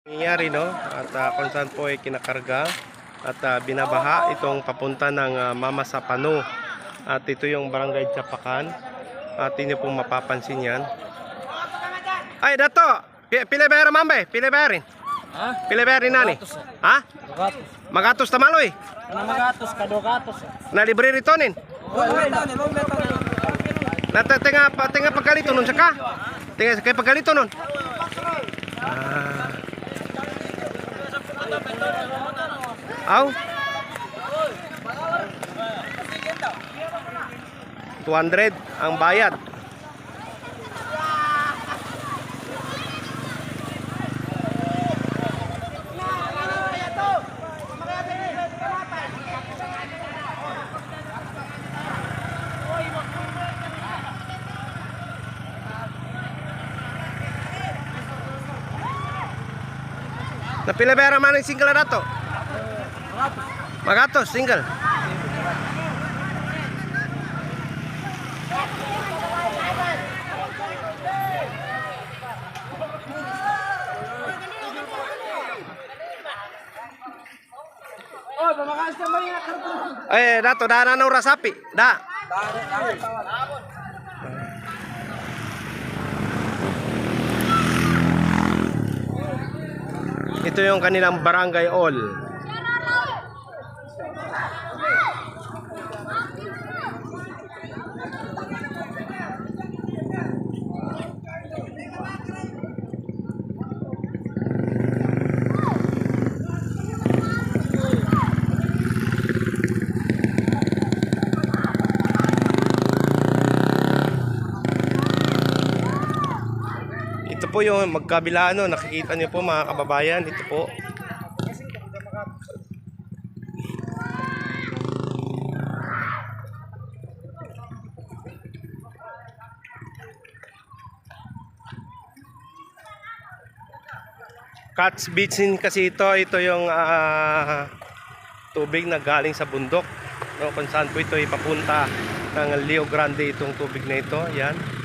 Nangyayari no at kung saan po ay kinakarga at binabaha itong papunta ng Mama Sapano at ito yung barangay Chapakan at inyo pong mapapansin yan. Ay dato pilibera mambe piliberi Ha? piliberi nani ha magatos tamaloy Magatos kadogatos. na libre ritonin tenga pagkalito nun saka tenga kay pagkalito nun aw 200 ang bayad. Napila pera man ang single na to? Magatos, single. Oh, pamakas na ba yung Eh, dato, daan na rasapi. Da. Ito yung kanilang barangay hall. Ito po yung magkabila nakikita niyo po mga kababayan, ito po. Catch basin kasi ito yung tubig na galing sa bundok. No, kung saan po ito ipapunta ng Rio Grande itong tubig na ito, yan.